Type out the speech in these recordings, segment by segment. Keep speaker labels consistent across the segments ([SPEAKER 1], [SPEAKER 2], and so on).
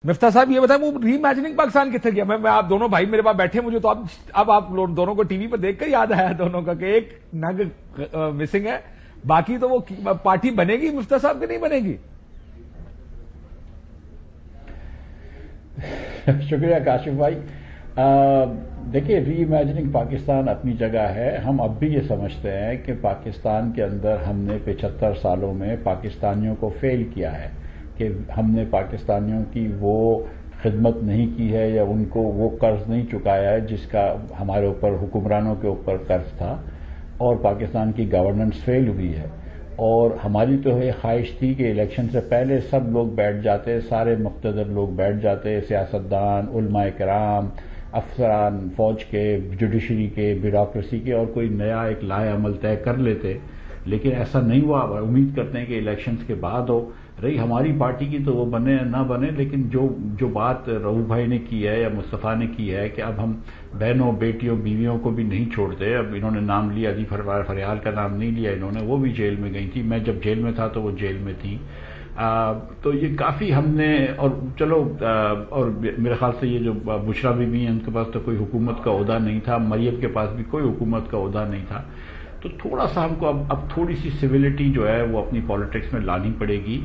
[SPEAKER 1] مفتاح صاحب یہ بتائیں وہ ری امیجننگ پاکستان کتنے گیا؟ میں آپ دونوں بھائی میرے پاس بیٹھے، مجھے تو اب آپ دونوں کو ٹی وی پر دیکھ کر یاد آیا دونوں کا کہ ایک نگ مسنگ ہے، باقی تو وہ پارٹی بنے گی مفتاح صاحب کی نہیں بنے گی؟
[SPEAKER 2] شکریہ کاشف بھائی. دیکھیے ری امیجننگ پاکستان اپنی جگہ ہے. ہم اب بھی یہ سمجھتے ہیں کہ پاکستان کے اندر ہم نے 75 سالوں میں پاکستانیوں کو فیل کیا ہے، کہ ہم نے پاکستانیوں کی وہ خدمت نہیں کی ہے یا ان کو وہ قرض نہیں چکایا ہے جس کا ہمارے اوپر حکمرانوں کے اوپر قرض تھا، اور پاکستان کی گورننس فیل ہوئی ہے. اور ہماری تو یہ خواہش تھی کہ الیکشن سے پہلے سب لوگ بیٹھ جاتے، سارے مقتدر لوگ بیٹھ جاتے، سیاستدان، علماء کرام، افسران فوج کے، جوڈیشری کے، بیوروکریسی کے، اور کوئی نیا ایک لائحہ عمل طے کر لیتے. لیکن ایسا نہیں ہوا. امید کرتے ہیں کہ الیکشنز کے بعد ہو. رہی ہماری پارٹی کی تو وہ بنے نہ بنے، لیکن جو بات رؤوف بھائی نے کی ہے یا مصطفیٰ نے کی ہے کہ اب ہم بہنوں، بیٹیوں، بیویوں کو بھی نہیں چھوڑتے. اب انہوں نے نام لیا، علی فریال کا نام نہیں لیا انہوں نے، وہ بھی جیل میں گئی تھی. میں جب جیل میں تھا تو وہ جیل میں تھی. تو یہ کافی ہم نے، اور چلو، اور میرے خیال سے یہ جو بشرا بی بی ہیں ان کے پاس تو کوئی حکومت کا عہدہ نہیں تھا، مریم کے پاس بھی کوئی حکومت کا عہدہ نہیں تھا. تو تھوڑا سا ہم کو اب تھوڑی سی سویلٹی جو ہے وہ اپنی پالیٹکس میں لانی پڑے گی.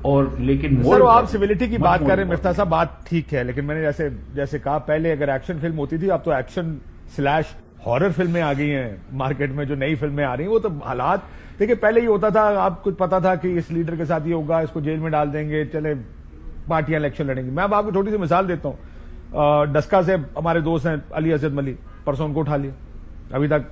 [SPEAKER 2] اور لیکن
[SPEAKER 1] سر آپ سویلٹی کی بات کر رہے ہیں مفتاح صاحب، بات ٹھیک ہے، لیکن میں نے جیسے کہا پہلے اگر ایکشن فلم ہوتی تھی، اب تو ایکشن / ہارر فلمیں آ گئی ہیں مارکیٹ میں، جو نئی فلمیں آ رہی ہیں وہ تو حالات دیکھیں. پہلے یہ ہوتا تھا، آپ کو پتا تھا کہ اس لیڈر کے ساتھ یہ ہوگا، اس کو جیل میں ڈال دیں گے، چلے پارٹیاں الیکشن لڑیں گی. میں اب آپ کو چھوٹی سی مثال دیتا ہوں. ڈسکا سے ہمارے دوست ہیں علی اسد ملی، پرسوں ان کو اٹھا لیا، ابھی تک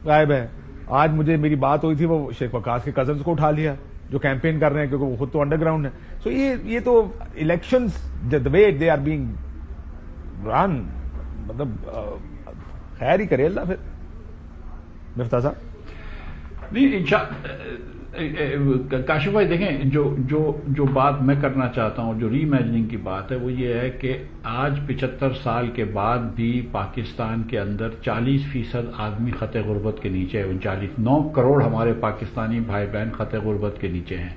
[SPEAKER 1] غائب ہے. آج مجھے میری بات ہوئی تھی، وہ شیخ وقاص کے کزنز کو اٹھا لیا جو کیمپین کر رہے ہیں، کیونکہ وہ خود تو انڈر گراؤنڈ ہے. سو یہ تو elections the way they are being run، مطلب خیر ہی کرے اللہ. پھر مفتاح صاحب
[SPEAKER 2] نہیں، کاشف بھائی دیکھیں، جو بات میں کرنا چاہتا ہوں، جو ری امیجننگ کی بات ہے، وہ یہ ہے کہ آج 75 سال کے بعد بھی پاکستان کے اندر 40% آدمی خط غربت کے نیچے ہے. 9 کروڑ ہمارے پاکستانی بھائی بہن خط غربت کے نیچے ہیں.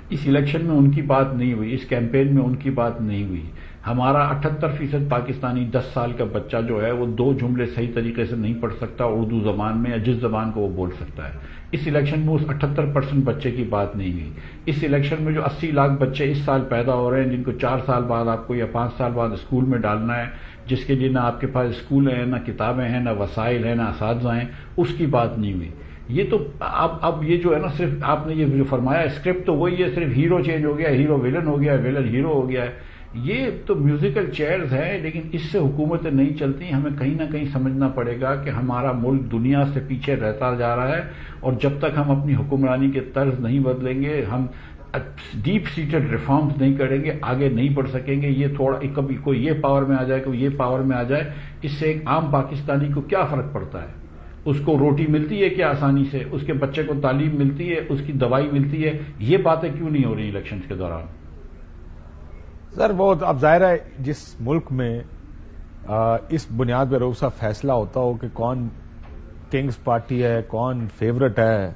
[SPEAKER 2] اس الیکشن میں ان کی بات نہیں ہوئی، اس کیمپین میں ان کی بات نہیں ہوئی. ہمارا 78% پاکستانی 10 سال کا بچہ جو ہے وہ 2 جملے صحیح طریقے سے نہیں پڑھ سکتا اردو زبان میں، یا جس زبان کو وہ بول سکتا ہے. اس الیکشن میں اس 78% بچے کی بات نہیں ہوئی. اس الیکشن میں جو 80 لاکھ بچے اس سال پیدا ہو رہے ہیں، جن کو 4 سال بعد آپ کو یا 5 سال بعد اسکول میں ڈالنا ہے، جس کے لیے نہ آپ کے پاس اسکول ہیں، نہ کتابیں ہیں، نہ وسائل ہیں، نہ اساتذہ ہیں، اس کی بات نہیں ہوئی. یہ تو اب یہ جو ہے نا، صرف آپ نے یہ جو فرمایا اسکرپٹ تو وہی ہے، صرف ہیرو چینج ہو گیا، ہیرو ویلن ہو گیا، ویلن ہیرو ہو گیا ہے. یہ تو میوزیکل چیئرز ہیں، لیکن اس سے حکومتیں نہیں چلتی. ہمیں کہیں نہ کہیں سمجھنا پڑے گا کہ ہمارا ملک دنیا سے پیچھے رہتا جا رہا ہے، اور جب تک ہم اپنی حکمرانی کے طرز نہیں بدلیں گے، ہم ڈیپ سیٹڈ ریفارمز نہیں کریں گے، آگے نہیں بڑھ سکیں گے. یہ تھوڑا کبھی کوئی یہ پاور میں آ جائے، کوئی یہ پاور میں آ جائے، اس سے ایک عام پاکستانی کو کیا فرق پڑتا ہے؟ اس کو روٹی ملتی ہے کیا آسانی سے؟ اس کے بچے کو تعلیم ملتی ہے؟ اس کی دوائی ملتی ہے؟ یہ باتیں کیوں نہیں ہو رہی الیکشنز کے دوران؟
[SPEAKER 1] سر وہ اب ظاہر ہے جس ملک میں اس بنیاد پہ روز صاحب فیصلہ ہوتا ہو کہ کون کنگز پارٹی ہے، کون فیورٹ ہے،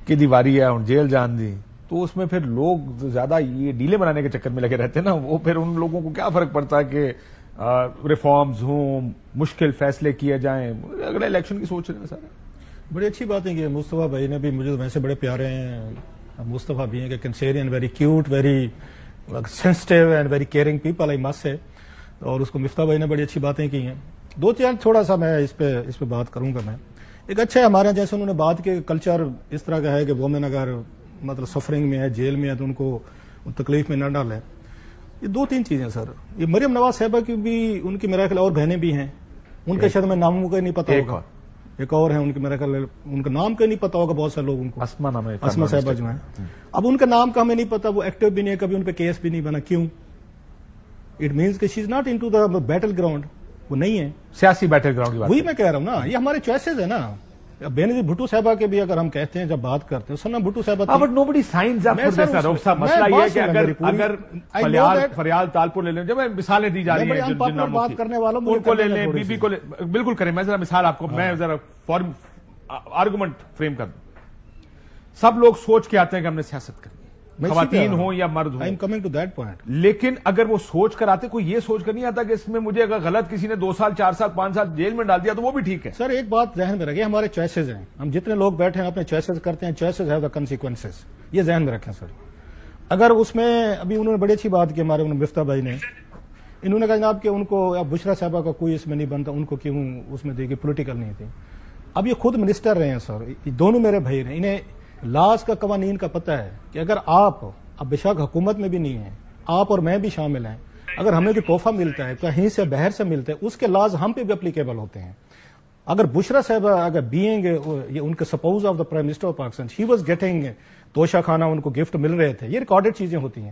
[SPEAKER 1] کہ دیواری ہے ہن جیل جان دی، تو اس میں پھر لوگ زیادہ یہ ڈیلے بنانے کے چکر میں لگے رہتے ہیں نا. وہ پھر ان لوگوں کو کیا فرق پڑتا ہے کہ ریفارمز ہوں، مشکل فیصلے کیے جائیں. اگلے الیکشن کی سوچ رہے ہیں سر.
[SPEAKER 3] بڑی اچھی بات ہے کہ مصطفیٰ بھائی نے بھی مجھے ویسے بڑے پیارے ہیں. مصطفیٰ بھی ہیں کہ کنسیرین، very cute, very sensitive and very caring people, I must say. اور اس کو مفتاح بھائی نے بڑی اچھی باتیں کی ہیں. 2-4 تھوڑا سا میں اس پہ بات کروں گا. میں ایک اچھا ہمارے یہاں جیسے انہوں نے بات کی، کلچر اس طرح کا ہے کہ وومن اگر مطلب سفرنگ میں ہے، جیل میں ہے، تو ان کو تکلیف میں نہ ڈالے. یہ 2-3 چیزیں سر. یہ مریم نواز صاحبہ کی بھی، ان کی میرا خیال اور بہنیں بھی ہیں، ان کے شاید میں ناموں کا نہیں پتا ہوگا. ایک اور ہے ان کی، میرا خیال ان کا نام کا نہیں پتا ہوگا بہت سارے لوگ ان کو. اسما صاحبہ جو ہیں، اب ان کا نام کا ہمیں نہیں پتا. وہ ایکٹیو بھی نہیں ہے، کبھی ان پہ کیس بھی نہیں بنا. کیوں؟ اٹ مینس کہ she is not into the battle ground. وہ نہیں ہے
[SPEAKER 1] سیاسی بیٹل گراؤنڈ کی بات.
[SPEAKER 3] وہی میں کہہ رہا ہوں نا، یہ ہمارے چوائسیز ہیں نا. بینظیر بھٹو صاحبہ کے بھی اگر ہم کہتے ہیں، جب بات کرتے ہیں سنا بھٹو صاحبہ،
[SPEAKER 1] but nobody signs up for this. مسئلہ یہ ہے کہ اگر فریال تالپور لے لیں، جب مثالیں دی جا رہی ہیں
[SPEAKER 3] بات کرنے والوں
[SPEAKER 1] ان کو لے لیں، بی بی کو بالکل کریں. میں ذرا مثال آپ کو، میں ذرا آرگومنٹ فریم کر دوں. سب لوگ سوچ کے آتے ہیں کہ ہم نے سیاست کرنی ہے، خواتین ہوں یا مرد
[SPEAKER 3] آئی ایم
[SPEAKER 1] ہوں.
[SPEAKER 3] Coming to that point.
[SPEAKER 1] لیکن اگر وہ سوچ کر آتے, کوئی یہ سوچ کر نہیں آتا کہ اس میں مجھے اگر غلط کسی نے 2 سال 4 سال 5 سال جیل میں ڈال دیا تو وہ بھی ٹھیک ہے.
[SPEAKER 3] سر ایک بات ذہن میں رکھیں, ہمارے چوائسز ہیں, ہم جتنے لوگ بیٹھے ہیں اپنے چوائسز کرتے ہیں, چوائسز ہیو دا کنسیکوینسز, یہ ذہن میں رکھیں سر. اگر اس میں ابھی انہوں نے بڑی اچھی بات کی ہمارے مفتاح بھائی نے, انہوں نے کہا جناب کہ ان کو بشرا صاحبہ کا کوئی اس میں نہیں بنتا, ان کو کیوں اس میں دیکھیے پولیٹیکل نہیں تھی. اب یہ خود منسٹر رہے ہیں سر, دونوں میرے بھائی ہیں, انہیں لاز کا قوانین کا پتہ ہے کہ اگر آپ اب بے شک حکومت میں بھی نہیں ہیں, آپ اور میں بھی شامل ہیں, اگر ہمیں جو تحفہ ملتا ہے کہیں سے باہر سے ملتا ہے اس کے لاز ہم پہ بھی اپلیکیبل ہوتے ہیں. اگر بشرا صاحبہ اگر بینگ ان کے suppose of the prime minister of Pakistan she was getting Toshakhana ان کو گفٹ مل رہے تھے, یہ ریکارڈڈ چیزیں ہوتی ہیں,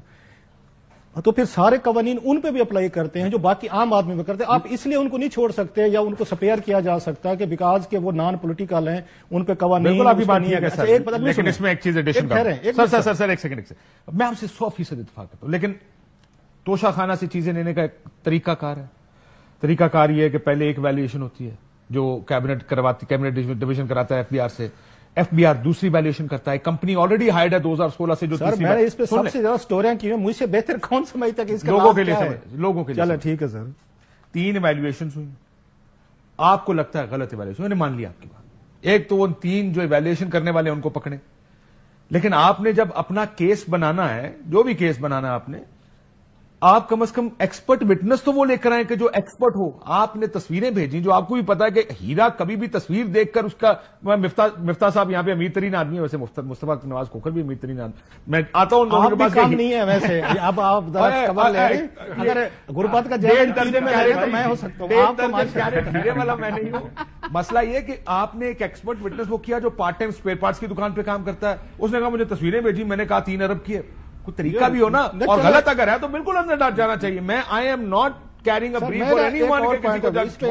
[SPEAKER 3] تو پھر سارے قوانین ان پہ بھی اپلائی کرتے ہیں جو باقی عام آدمی میں کرتے ہیں. آپ اس لیے ان کو نہیں چھوڑ سکتے یا ان کو سپیئر کیا جا سکتا کہ بیکاز کہ وہ نان پولیٹیکل ہیں, ان پہ قوانین.
[SPEAKER 1] بالکل آپ کی بات ٹھیک ہے سر,
[SPEAKER 3] ایک بات
[SPEAKER 1] لیکن اس میں ایک چیز ایڈیشن سر ایک سیکنڈ میں آپ سے 100% اتفاق کرتا ہوں, لیکن توشہ خانہ سے چیزیں لینے کا ایک طریقہ کار ہے. طریقہ کار یہ ہے کہ پہلے ایک ویلیویشن ہوتی ہے جو کیبنٹ ڈویژن کراتا ہے FBR سے, FBR دوسری ویلیویشن کرتا ہے. کمپنی آلریڈی ہائرڈ ہے 2016 سے جو
[SPEAKER 3] سر میں نے اس پہ سب سے زیادہ سٹوریاں کی ہیں, مجھ سے بہتر کون سمجھتا کہ اس کا
[SPEAKER 1] لوگوں کے لیے
[SPEAKER 3] چلو ٹھیک ہے سر.
[SPEAKER 1] 3 ایویلویشنز ہوئی, آپ کو لگتا ہے غلط ایویلویشن, میں نے مان لیا آپ کی بات. ایک تو وہ 3 جو ایویلویشن کرنے والے ہیں ان کو پکڑے, لیکن آپ نے جب اپنا کیس بنانا ہے, جو بھی کیس بنانا ہے آپ نے, آپ کم از کم ایکسپرٹ وٹنس تو وہ لے کر آئیں کہ جو ایکسپرٹ ہو. آپ نے تصویریں بھیجی جو آپ کو بھی پتا ہے کہ ہیرا کبھی بھی تصویر دیکھ کر اس کا, مفتاح صاحب یہاں پہ امیر ترین آدمی ہے, ویسے مصطفیٰ نواز کھوکھر بھی امیر ترین آدمی. میں آتا ہوں
[SPEAKER 3] آپ بھی کام نہیں ہے ویسے, اب آپ خبر لے رہے, اگر غربت کا جیل میں ہو سکتا ہوں, آپ
[SPEAKER 1] ہیرے والا میں نہیں ہوں. مسئلہ یہ کہ آپ نے ایک ایکسپرٹ وٹنس وہ کیا جو پارٹ ٹائم اسپیئر پارٹس کی دکان پہ کام کرتا ہے, اس نے کہا مجھے تصویریں بھیجی, میں نے کہا 3 ارب کی ہے. کوئی طریقہ بھی ہو نا, اور غلط اگر ہے تو بالکل اندر ڈال جانا چاہیے. میں I am not carrying a brief for any one کہ کسی کو